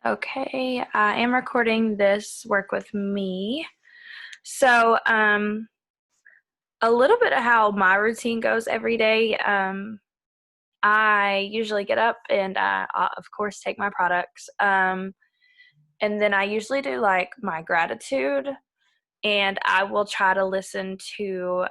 Okay, I am recording this work with me. So, a little bit of how my routine goes every day. I usually get up and of course, take my products. And then I usually do like my gratitude, and I will try to listen to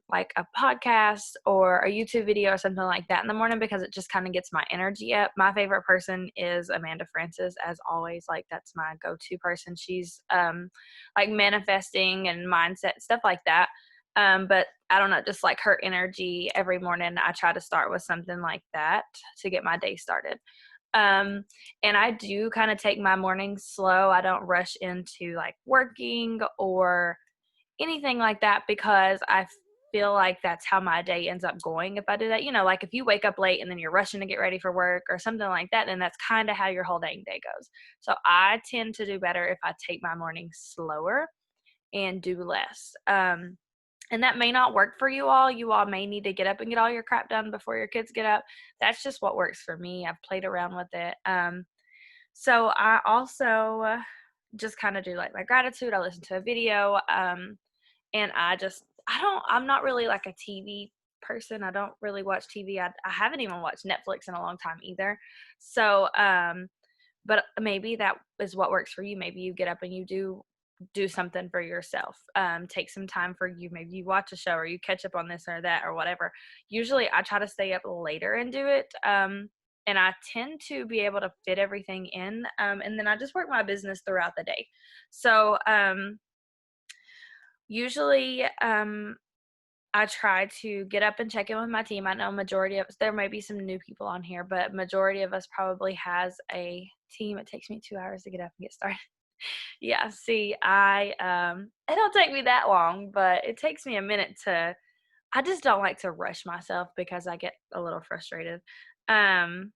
like a podcast or a YouTube video or something like that in the morning because it just kind of gets my energy up. My favorite person is Amanda Francis, as always. Like that's my go-to person. She's like manifesting and mindset stuff like that. But I don't know, just like her energy every morning, I try to start with something like that to get my day started. Um, and I do kind of take my mornings slow. I don't rush into like working or anything like that because I feel like that's how my day ends up going if I do that. You know, like if you wake up late and then you're rushing to get ready for work or something like that, then that's kind of how your whole day goes. So I tend to do better if I take my mornings slower and do less. And that may not work for you all. You all may need to get up and get all your crap done before your kids get up. That's just what works for me. I've played around with it. So I also just kind of do like my gratitude. I listen to a video, and I'm not really like a TV person. I don't really watch TV. I haven't even watched Netflix in a long time either. So, but maybe that is what works for you. Maybe you get up and you do something for yourself. Take some time for you. Maybe you watch a show or you catch up on this or that or whatever. Usually I try to stay up later and do it. And I tend to be able to fit everything in. And then I just work my business throughout the day. So usually I try to get up and check in with my team. I know majority of us, there may be some new people on here, but majority of us probably has a team. It takes me 2 hours to get up and get started. Yeah, see, it don't take me that long, but it takes me a minute I just don't like to rush myself because I get a little frustrated. Um,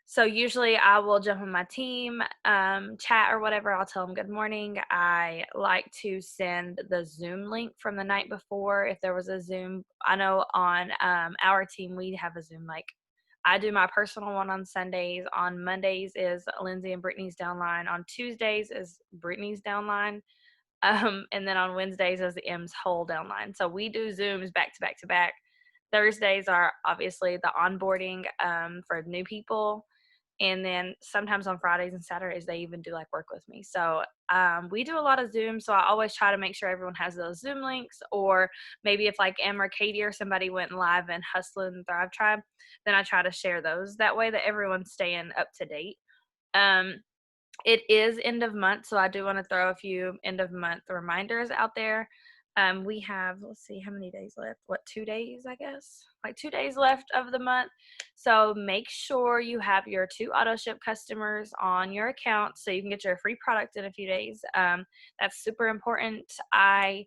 so usually I will jump on my team, chat or whatever. I'll tell them good morning. I like to send the Zoom link from the night before if there was a Zoom. I know on our team we have a Zoom. Like I do my personal one on Sundays. On Mondays is Lindsay and Brittany's downline. On Tuesdays is Brittany's downline. And then on Wednesdays is M's whole downline. So we do Zooms back to back to back. Thursdays are obviously the onboarding for new people. And then sometimes on Fridays and Saturdays, they even do like work with me. So we do a lot of Zoom. So I always try to make sure everyone has those Zoom links. Or maybe if like Em or Katie or somebody went live in Hustle and Thrive Tribe, then I try to share those. That way that everyone's staying up to date. It is end of month, so I do want to throw a few end of month reminders out there. We have, let's see, how many days left? 2 days, I guess? Like 2 days left of the month. So make sure you have your 2 auto ship customers on your account so you can get your free product in a few days. That's super important. I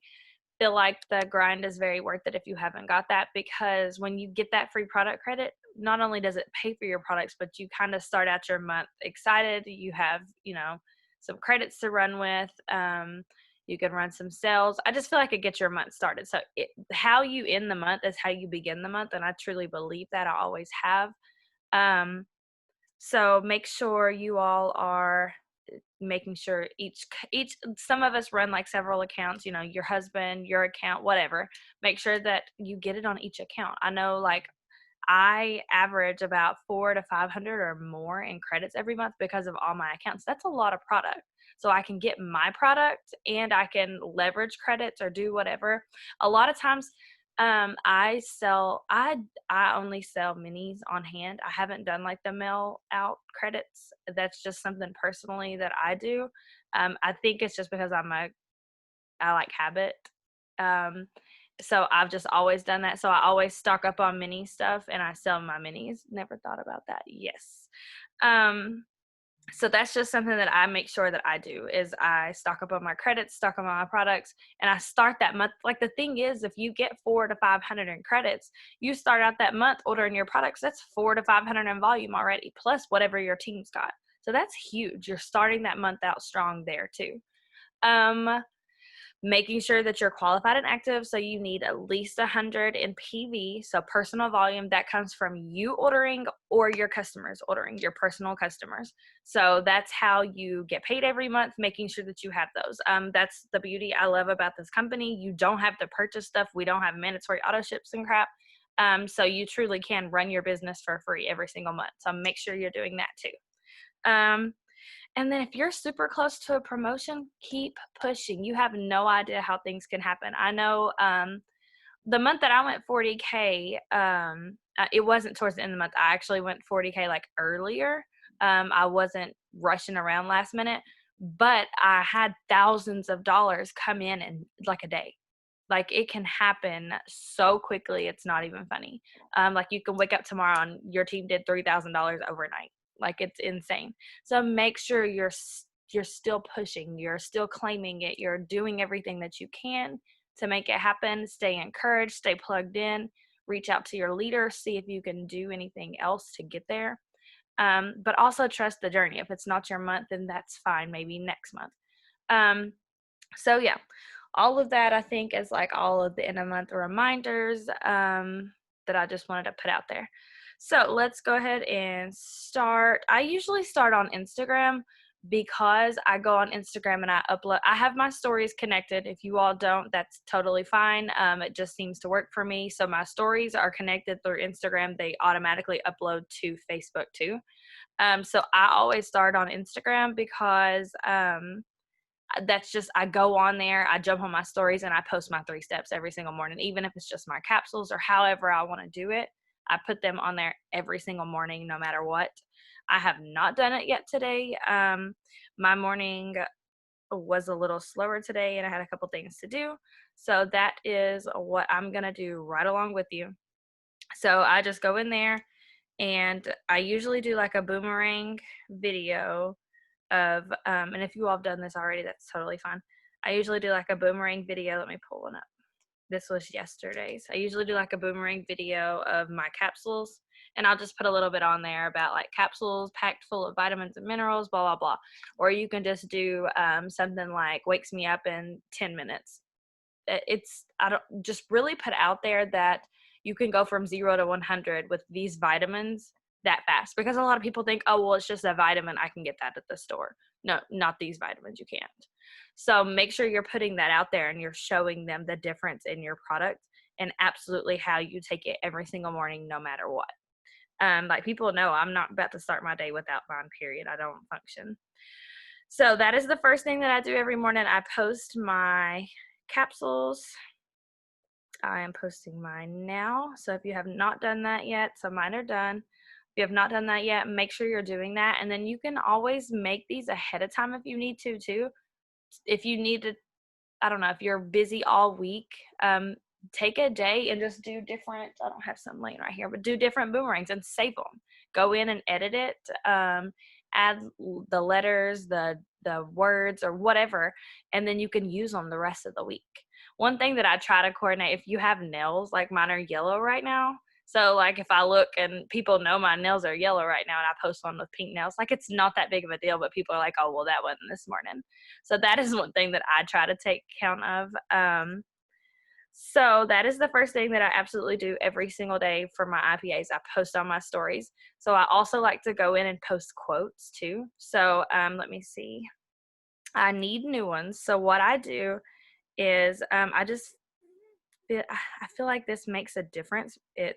feel like the grind is very worth it if you haven't got that, because when you get that free product credit, not only does it pay for your products, but you kind of start out your month excited. You have, some credits to run with. You can run some sales. I just feel like it gets your month started. So how you end the month is how you begin the month. And I truly believe that. I always have. So make sure you all are making sure each some of us run like several accounts, your husband, your account, whatever. Make sure that you get it on each account. I know, like, I average about 400 to 500 or more in credits every month because of all my accounts. That's a lot of product. So I can get my product and I can leverage credits or do whatever. A lot of times I only sell minis on hand. I haven't done like the mail out credits. That's just something personally that I do. I think it's just because I like habit. Um, so I've just always done that. So I always stock up on mini stuff and I sell my minis. Never thought about that. Yes. So that's just something that I make sure that I do is I stock up on my credits, stock up on my products, and I start that month. Like the thing is, if you get 400 to 500 in credits, you start out that month ordering your products. That's 400 to 500 in volume already, plus whatever your team's got. So that's huge. You're starting that month out strong there too. making sure that you're qualified and active. So you need at least 100 in PV. So personal volume, that comes from you ordering or your customers ordering, your personal customers. So that's how you get paid every month, making sure that you have those. That's the beauty I love about this company. You don't have to purchase stuff. We don't have mandatory auto ships and crap. So you truly can run your business for free every single month. So make sure you're doing that too. And then if you're super close to a promotion, keep pushing. You have no idea how things can happen. I know the month that I went 40K, it wasn't towards the end of the month. I actually went 40K like earlier. I wasn't rushing around last minute, but I had thousands of dollars come in like a day. Like it can happen so quickly. It's not even funny. Like you can wake up tomorrow and your team did $3,000 overnight. Like it's insane. So make sure you're still pushing, you're still claiming it, you're doing everything that you can to make it happen. Stay encouraged, stay plugged in, reach out to your leader, see if you can do anything else to get there. But also trust the journey. If it's not your month, then that's fine. Maybe next month. So yeah, all of that I think is like all of the end of month reminders that I just wanted to put out there. So let's go ahead and start. I usually start on Instagram because I go on Instagram and I upload. I have my stories connected. If you all don't, that's totally fine. It just seems to work for me. So my stories are connected through Instagram. They automatically upload to Facebook too. So I always start on Instagram because that's just, I go on there, I jump on my stories and I post my 3 steps every single morning, even if it's just my capsules or however I want to do it. I put them on there every single morning, no matter what. I have not done it yet today. My morning was a little slower today and I had a couple things to do. So that is what I'm going to do right along with you. So I just go in there and I usually do like a boomerang video of, and if you all have done this already, that's totally fine. I usually do like a boomerang video. Let me pull one up. This was yesterday's. I usually do like a boomerang video of my capsules, and I'll just put a little bit on there about like capsules packed full of vitamins and minerals, blah, blah, blah. Or you can just do something like wakes me up in 10 minutes. I don't just really put out there that you can go from 0 to 100 with these vitamins that fast, because a lot of people think, oh, well, it's just a vitamin, I can get that at the store. No, not these vitamins, you can't. So make sure you're putting that out there and you're showing them the difference in your product and absolutely how you take it every single morning, no matter what. Like people know I'm not about to start my day without mine, period. I don't function. So that is the first thing that I do every morning. I post my capsules. I am posting mine now. So if you have not done that yet, so mine are done. If you have not done that yet, make sure you're doing that. And then you can always make these ahead of time if you need to too. If you need to, I don't know, if you're busy all week, take a day and just do different, I don't have some laying right here, but do different boomerangs and save them. Go in and edit it, add the letters, the words or whatever, and then you can use them the rest of the week. One thing that I try to coordinate, if you have nails, like mine are yellow right now. So like if I look and people know my nails are yellow right now and I post one with pink nails, like it's not that big of a deal, but people are like, oh, well, that wasn't this morning. So that is one thing that I try to take count of. So that is the first thing that I absolutely do every single day for my IPAs. I post on my stories. So I also like to go in and post quotes too. So let me see. I need new ones. So what I do is I feel like this makes a difference. It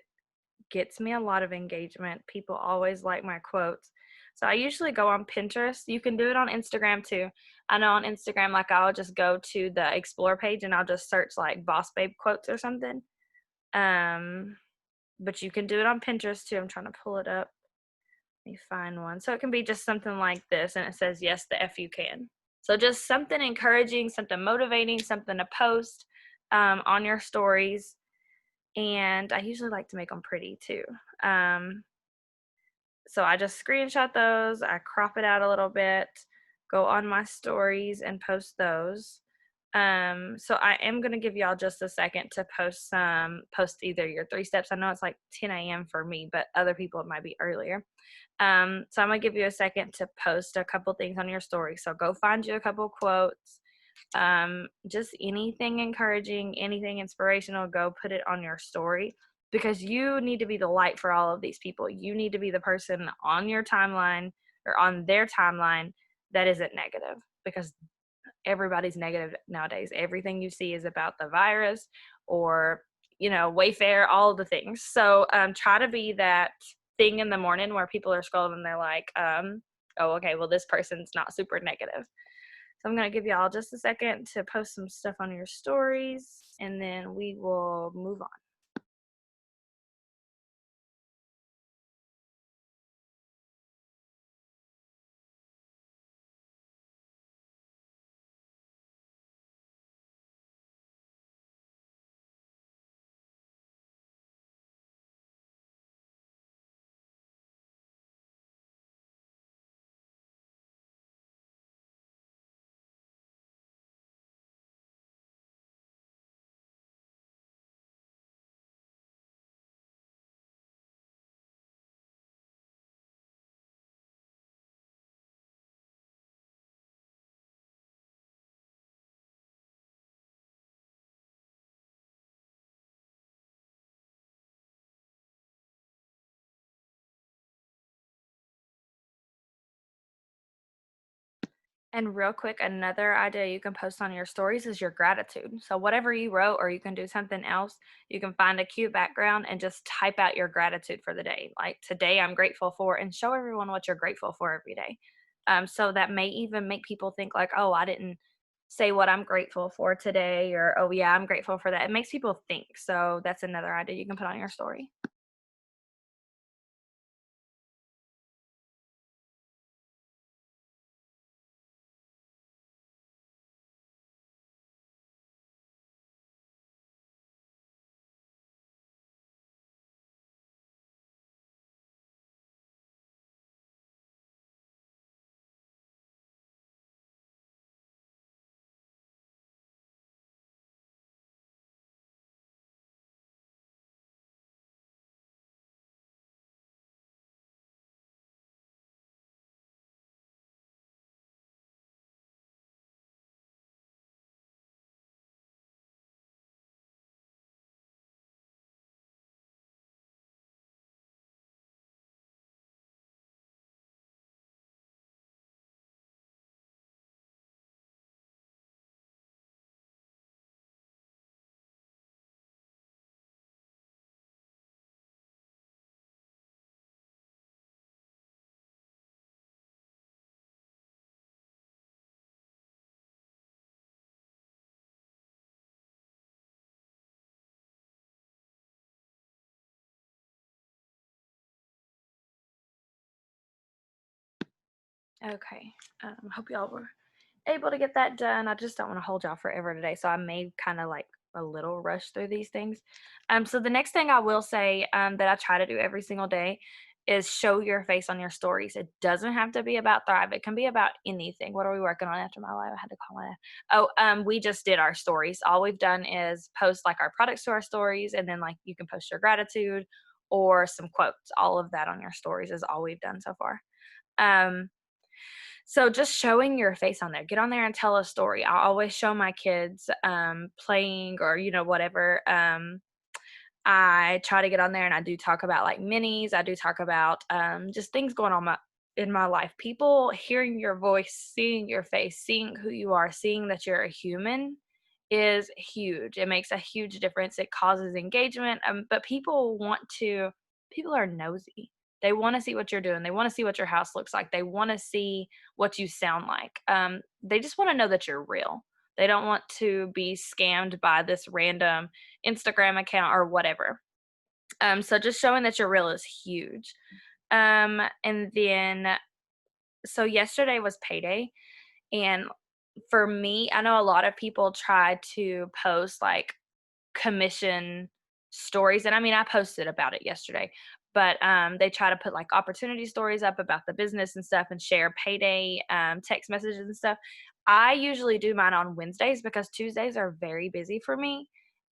gets me a lot of engagement. People always like my quotes. So I usually go on Pinterest. You can do it on Instagram too. I know on Instagram, like I'll just go to the explore page and I'll just search like Boss Babe quotes or something. But you can do it on Pinterest too. I'm trying to pull it up. Let me find one. So it can be just something like this and it says, yes, the F you can. So just something encouraging, something motivating, something to post on your stories. And I usually like to make them pretty too. So I just screenshot those, I crop it out a little bit, go on my stories and post those. So I am going to give y'all just a second to post either your 3 steps. I know it's like 10 a.m. for me, but other people it might be earlier. So I'm going to give you a second to post a couple things on your story. So go find you a couple quotes. Just anything encouraging, anything inspirational, go put it on your story because you need to be the light for all of these people. You need to be the person on your timeline or on their timeline that isn't negative because everybody's negative nowadays. Everything you see is about the virus or, Wayfair, all the things. So try to be that thing in the morning where people are scrolling and they're like, oh, okay, well, this person's not super negative. So I'm going to give y'all just a second to post some stuff on your stories and then we will move on. And real quick, another idea you can post on your stories is your gratitude. So, whatever you wrote, or you can do something else, you can find a cute background and just type out your gratitude for the day. Like, today I'm grateful for, and show everyone what you're grateful for every day. So, that may even make people think, like, oh, I didn't say what I'm grateful for today, or oh, yeah, I'm grateful for that. It makes people think. So, that's another idea you can put on your story. Okay. Hope y'all were able to get that done. I just don't want to hold y'all forever today, so I may kind of like a little rush through these things. So the next thing I will say that I try to do every single day is show your face on your stories. It doesn't have to be about Thrive. It can be about anything. What are we working on after my live? I had to call my. Oh, we just did our stories. All we've done is post like our products to our stories, and then like you can post your gratitude or some quotes. All of that on your stories is all we've done so far. Um, so just showing your face on there. Get on there and tell a story. I always show my kids playing or whatever. I try to get on there and I do talk about like minis. I do talk about just things going on in my life. People hearing your voice, seeing your face, seeing who you are, seeing that you're a human is huge. It makes a huge difference. It causes engagement. But people are nosy. They want to see what you're doing. They want to see what your house looks like. They want to see what you sound like. They just want to know that you're real. They don't want to be scammed by this random Instagram account or whatever. So just showing that you're real is huge. And then, so yesterday was payday. And for me, I know a lot of people try to post like commission stories. And I mean, I posted about it yesterday, but they try to put like opportunity stories up about the business and stuff and share payday text messages and stuff. I usually do mine on Wednesdays because Tuesdays are very busy for me.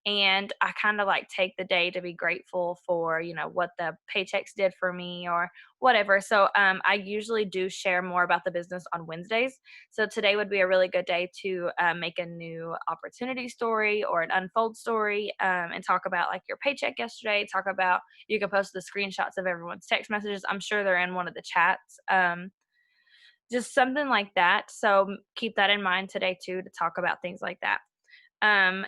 and I kind of like take the day to be grateful for, what the paychecks did for me or whatever. So I usually do share more about the business on Wednesdays. So today would be a really good day to make a new opportunity story or an unfold story, and talk about like your paycheck yesterday. Talk about, you can post the screenshots of everyone's text messages. I'm sure they're in one of the chats. Just something like that. So keep that in mind today too, to talk about things like that. And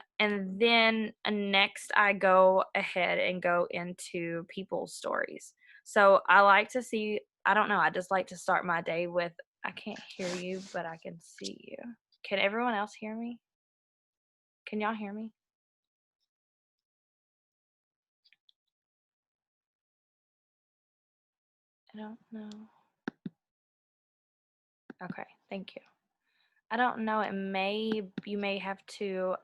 then next, I go ahead and go into people's stories. So I like to see, I don't know, I just like to start my day with, I can't hear you, but I can see you. Can everyone else hear me? Can y'all hear me? I don't know. Okay, thank you. I don't know. You may have to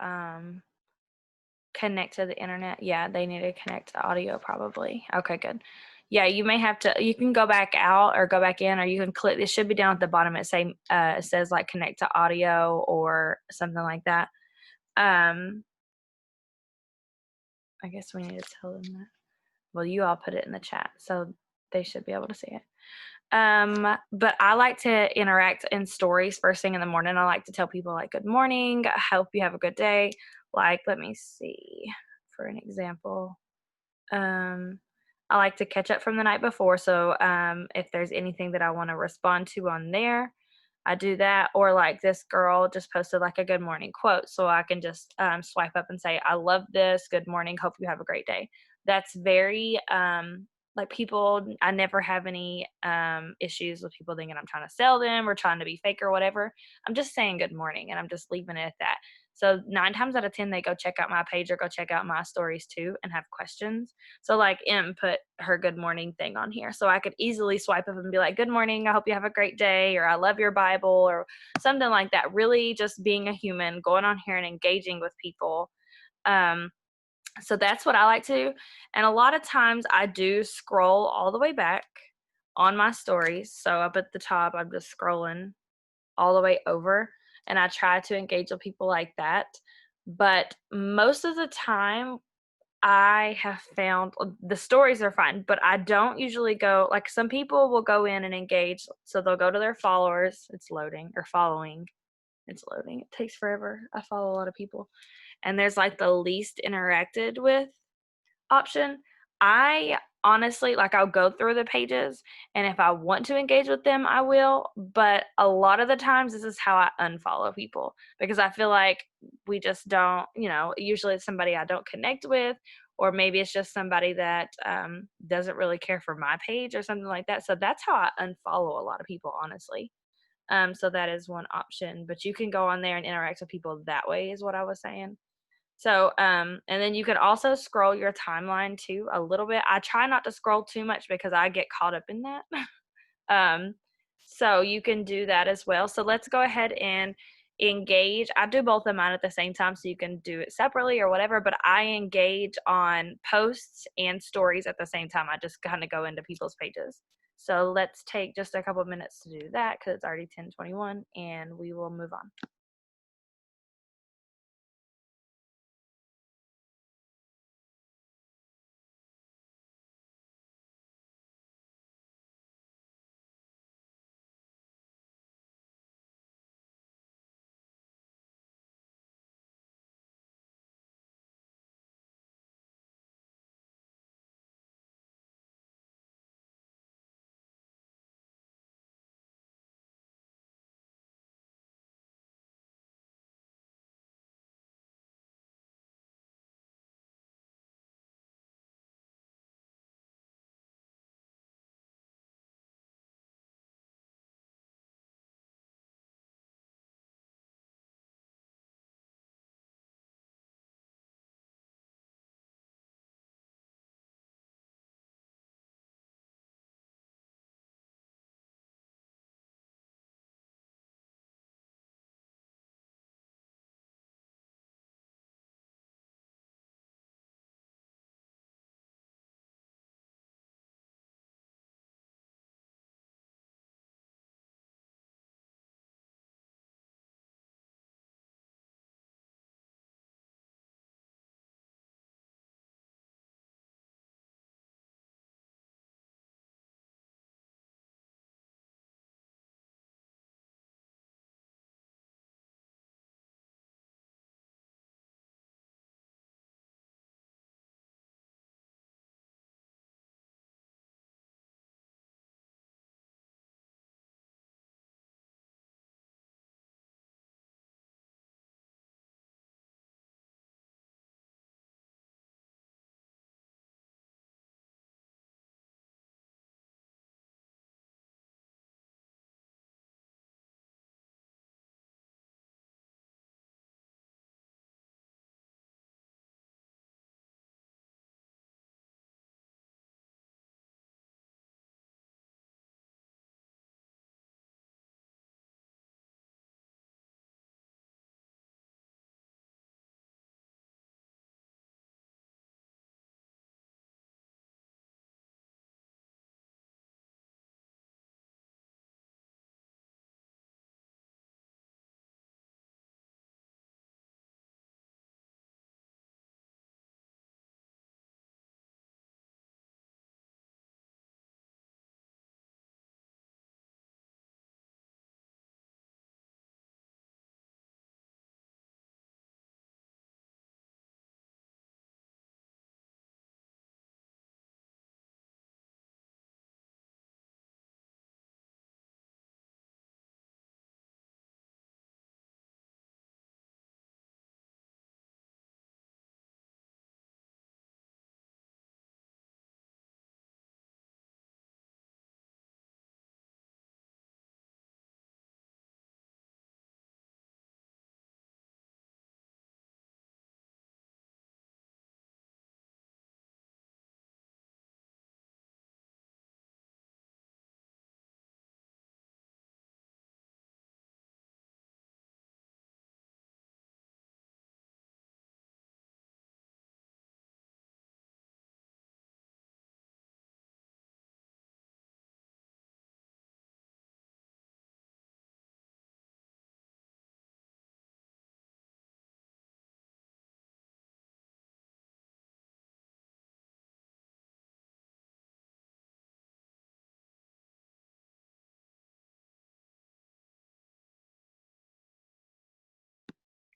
connect to the internet. Yeah, they need to connect to audio probably. Okay, good. Yeah, you may have to, you can go back out or go back in, or you can click, it should be down at the bottom. It says like connect to audio or something like that. Um, I guess we need to tell them that. Well, you all put it in the chat, so they should be able to see it. But I like to interact in stories first thing in the morning. I like to tell people like, good morning, I hope you have a good day. Like, let me see, for an example. Um, I like to catch up from the night before. So if there's anything that I want to respond to on there, I do that. Or like this girl just posted like a good morning quote. So I can just swipe up and say, I love this. Good morning. Hope you have a great day. That's very, like people, I never have any issues with people thinking I'm trying to sell them or trying to be fake or whatever. I'm just saying good morning and I'm just leaving it at that. So 9 times out of 10, they go check out my page or go check out my stories too and have questions. So like M put her good morning thing on here. So I could easily swipe up and be like, good morning, I hope you have a great day, or I love your Bible, or something like that. Really just being a human, going on here and engaging with people. Um, so that's what I like to do. And a lot of times I do scroll all the way back on my stories. So up at the top, I'm just scrolling all the way over, and I try to engage with people like that. But most of the time, I have found the stories are fine, but I don't usually go, like some people will go in and engage. So they'll go to their followers. It's loading, or following. It's loading. It takes forever. I follow a lot of people. And there's like the least interacted with option. I honestly, like, I'll go through the pages, and if I want to engage with them, I will. But a lot of the times, this is how I unfollow people, because I feel like we just don't, usually it's somebody I don't connect with, or maybe it's just somebody that doesn't really care for my page or something like that. So that's how I unfollow a lot of people, honestly. So that is one option, but you can go on there and interact with people that way, is what I was saying. So, and then you can also scroll your timeline too a little bit. I try not to scroll too much because I get caught up in that. um, so you can do that as well. So let's go ahead and engage. I do both of mine at the same time, so you can do it separately or whatever, but I engage on posts and stories at the same time. I just kind of go into people's pages. So let's take just a couple of minutes to do that because it's already 10:21 and we will move on.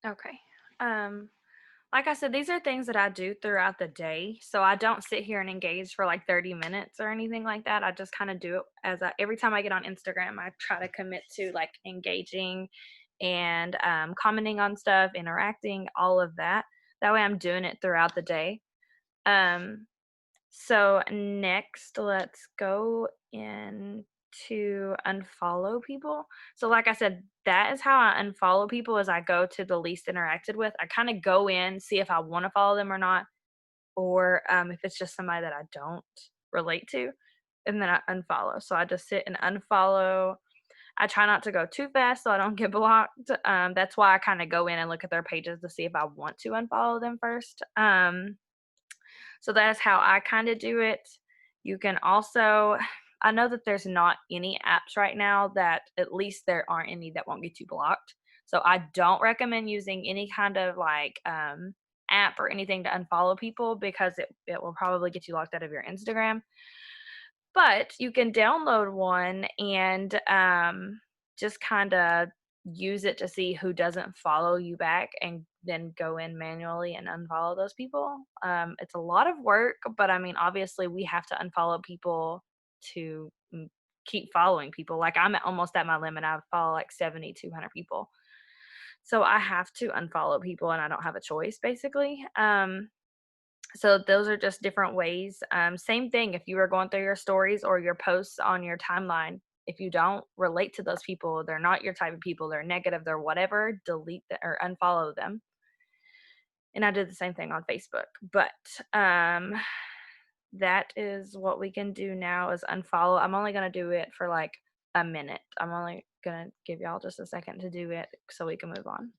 Okay. Um, like I said, these are things that I do throughout the day. So I don't sit here and engage for like 30 minutes or anything like that. I just kind of do it every time I get on Instagram, I try to commit to like engaging and commenting on stuff, interacting, all of that. That way I'm doing it throughout the day. Um, So next, let's go into unfollow people. So like I said, that is how I unfollow people is I go to the least interacted with. I kind of go in, see if I want to follow them or not, or if it's just somebody that I don't relate to, and then I unfollow. So I just sit and unfollow. I try not to go too fast so I don't get blocked. That's why I kind of go in and look at their pages to see if I want to unfollow them first. So that's how I kind of do it. You can also, I know that there's not any apps right now that at least there aren't any that won't get you blocked. So I don't recommend using any kind of like app or anything to unfollow people because it will probably get you locked out of your Instagram. But you can download one and just kind of use it to see who doesn't follow you back and then go in manually and unfollow those people. It's a lot of work, but I mean, obviously, we have to unfollow people to keep following people. Like, almost at my limit. I follow like 70, 200 people. So I have to unfollow people and I don't have a choice, basically. So those are just different ways. Same thing if you are going through your stories or your posts on your timeline. If you don't relate to those people, they're not your type of people, they're negative, they're whatever, delete or unfollow them. And I did the same thing on Facebook. But that is what we can do now is unfollow. I'm only gonna do it for like a minute. I'm only gonna give y'all just a second to do it so we can move on.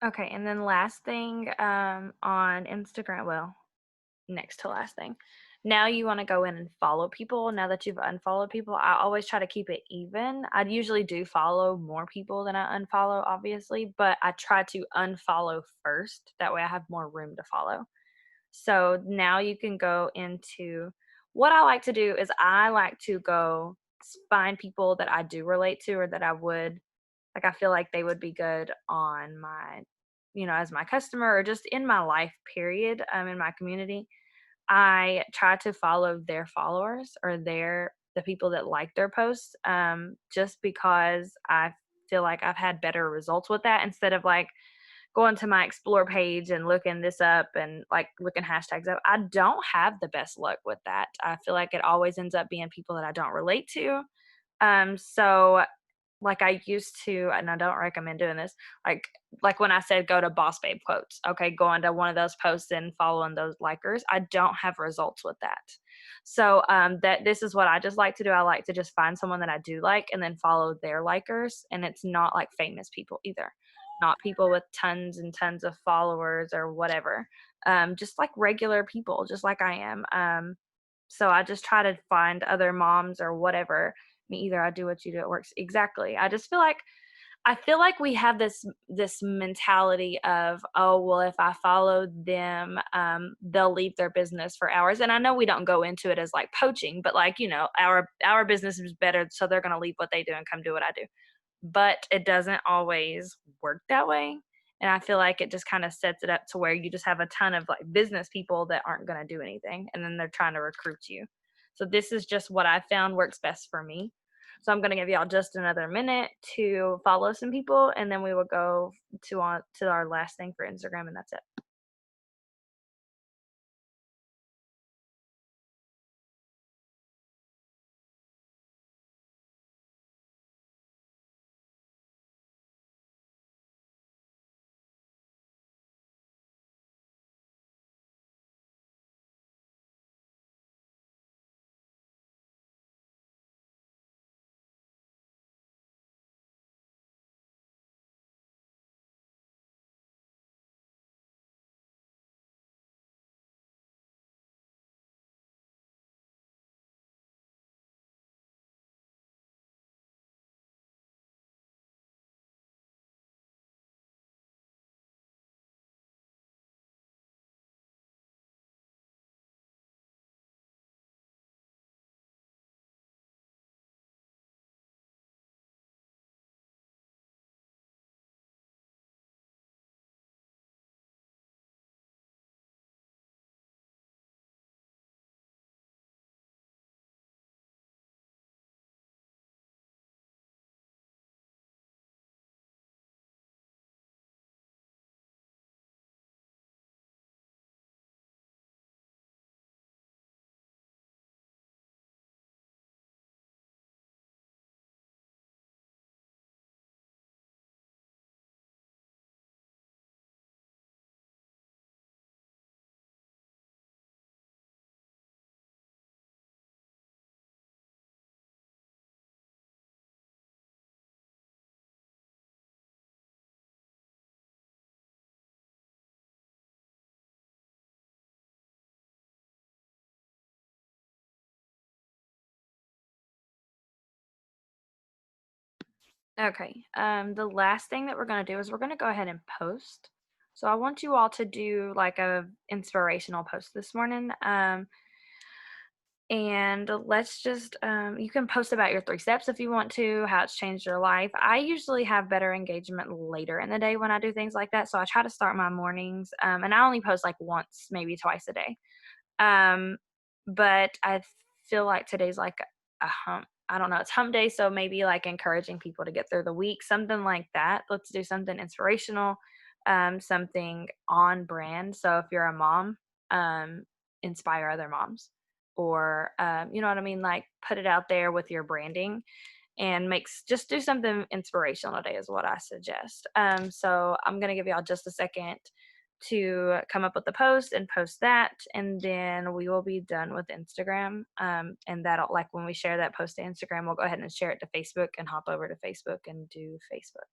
Okay, and then last thing on Instagram, well, next to last thing. Now you want to go in and follow people. Now that you've unfollowed people, I always try to keep it even. I usually do follow more people than I unfollow, obviously, but I try to unfollow first. That way I have more room to follow. So now you can go into what I like to do is I like to go find people that I do relate to or that I would like I feel like they would be good on my as my customer or just in my life period in my community. I try to follow their followers or the people that like their posts, just because I feel like I've had better results with that instead of like going to my explore page and looking this up and like looking hashtags up. I don't have the best luck with that. I feel like it always ends up being people that I don't relate to. So like I used to, and I don't recommend doing this. Like like when I said go to Boss Babe quotes, okay, going to one of those posts and following those likers. I don't have results with that. So that this is what I just like to do. I like to just find someone that I do like and then follow their likers. And it's not like famous people either. Not people with tons and tons of followers or whatever. Just like regular people, just like I am. So I just try to find other moms or whatever. Me either. I do what you do. It works exactly. I feel like we have this mentality of, oh well, if I follow them, they'll leave their business for hours. And I know we don't go into it as like poaching, but like our business is better, so they're going to leave what they do and come do what I do. But it doesn't always work that way. And I feel like it just kind of sets it up to where you just have a ton of like business people that aren't going to do anything and then they're trying to recruit you. So this is just what I found works best for me. So I'm going to give y'all just another minute to follow some people and then we will go to our last thing for Instagram and that's it. Okay. The last thing that we're going to do is we're going to go ahead and post. So I want you all to do like a inspirational post this morning. And let's just you can post about your 3 steps if you want to, how it's changed your life. I usually have better engagement later in the day when I do things like that, so I try to start my mornings, and I only post like once, maybe twice a day. um but I feel like today's like a hump, I don't know, it's hump day, so maybe like encouraging people to get through the week, something like that. Let's do something inspirational, something on brand. So if you're a mom, um inspire other moms, or you know what I mean, like put it out there with your branding and makes just do something inspirational today is what I suggest. So I'm gonna give y'all just a second to come up with the post and post that, and then we will be done with Instagram. And that'll, like when we share that post to Instagram, we'll go ahead and share it to Facebook and hop over to Facebook and do Facebook.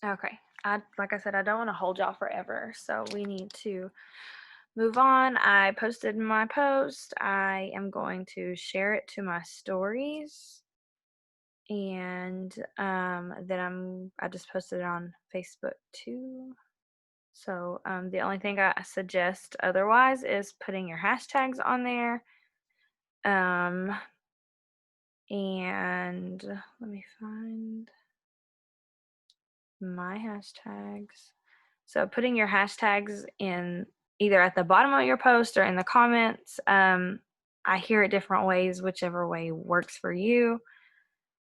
Okay. Like I said, I don't want to hold y'all forever, so we need to move on. I posted my post. I am going to share it to my stories, and then I just posted it on Facebook too. So the only thing I suggest otherwise is putting your hashtags on there. Um, and let me find my hashtags. So putting your hashtags in either at the bottom of your post or in the comments. I hear it different ways, whichever way works for you.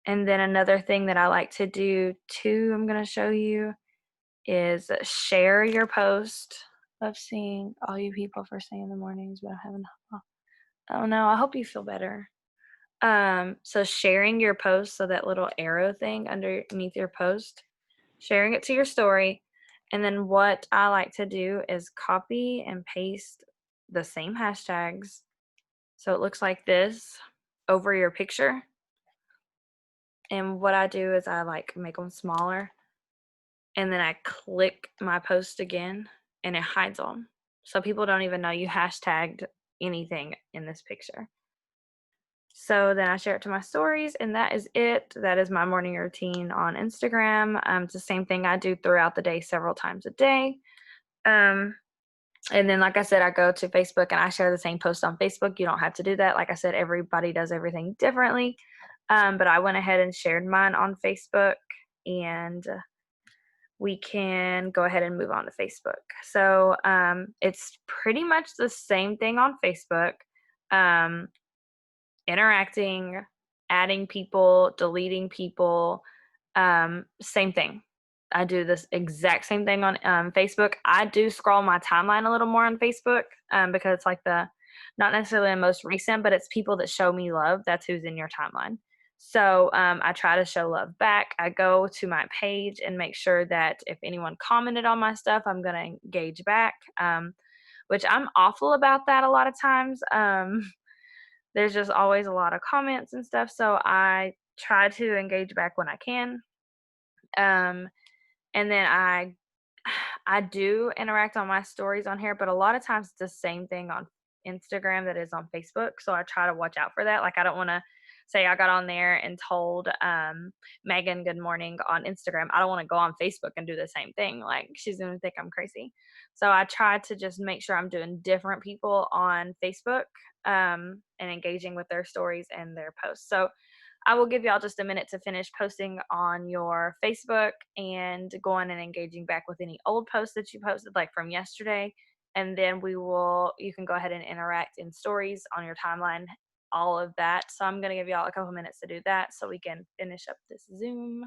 And then another thing that I like to do too, I'm going to show you, is share your post. Of seeing all you people first thing in the mornings, but I haven't. Oh no, I hope you feel better. So sharing your post, so that little arrow thing underneath your post, sharing it to your story, and then what I like to do is copy and paste the same hashtags so it looks like this over your picture. And what I do is I like make them smaller, and then I click my post again and it hides them. So people don't even know you hashtagged anything in this picture. So then I share it to my stories, and that is it. That is my morning routine on Instagram. It's the same thing I do throughout the day, several times a day. Um, and then, like I said, I go to Facebook and I share the same post on Facebook. You don't have to do that. Like I said, everybody does everything differently. But I went ahead and shared mine on Facebook, and we can go ahead and move on to Facebook. So it's pretty much the same thing on Facebook. Um, Interacting, adding people, deleting people, same thing. I do this exact same thing on Facebook. I do scroll my timeline a little more on Facebook because it's like the not necessarily the most recent, but it's people that show me love. That's who's in your timeline. So I try to show love back. I go to my page and make sure that if anyone commented on my stuff, I'm going to engage back, which I'm awful about that a lot of times. There's just always a lot of comments and stuff, so I try to engage back when I can. Um, and then I do interact on my stories on here, but a lot of times it's the same thing on Instagram that is on Facebook. So I try to watch out for that. Like I don't want to say I got on there and told Megan good morning on Instagram. I don't want to go on Facebook and do the same thing. Like she's gonna think I'm crazy. So I try to just make sure I'm doing different people on Facebook and engaging with their stories and their posts. So I will give y'all just a minute to finish posting on your Facebook and going and engaging back with any old posts that you posted, like from yesterday. And then you can go ahead and interact in stories on your timeline, all of that. So I'm going to give y'all a couple minutes to do that so we can finish up this Zoom.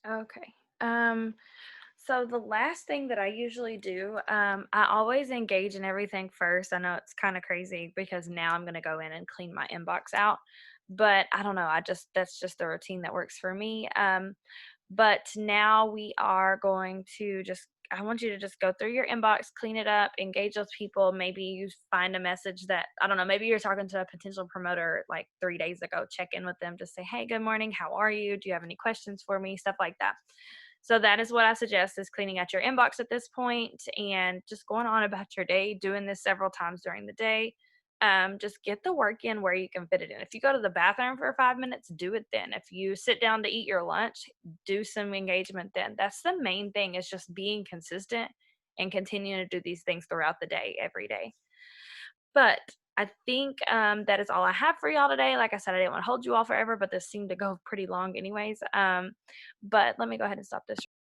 Okay. So the last thing that I usually do, I always engage in everything first. I know it's kind of crazy because now I'm going to go in and clean my inbox out, but I don't know. That's just the routine that works for me. But now we are going to just, I want you to just go through your inbox, clean it up, engage those people. Maybe you find a message that, I don't know, maybe you're talking to a potential promoter like 3 days ago, check in with them, just say, hey, good morning. How are you? Do you have any questions for me? Stuff like that. So that is what I suggest is cleaning out your inbox at this point and just going on about your day, doing this several times during the day. Just get the work in where you can fit it in. If you go to the bathroom for 5 minutes, do it then. If you sit down to eat your lunch, do some engagement then. That's the main thing is just being consistent and continuing to do these things throughout the day, every day. But I think that is all I have for y'all today. Like I said, I didn't want to hold you all forever, but this seemed to go pretty long, anyways. But let me go ahead and stop this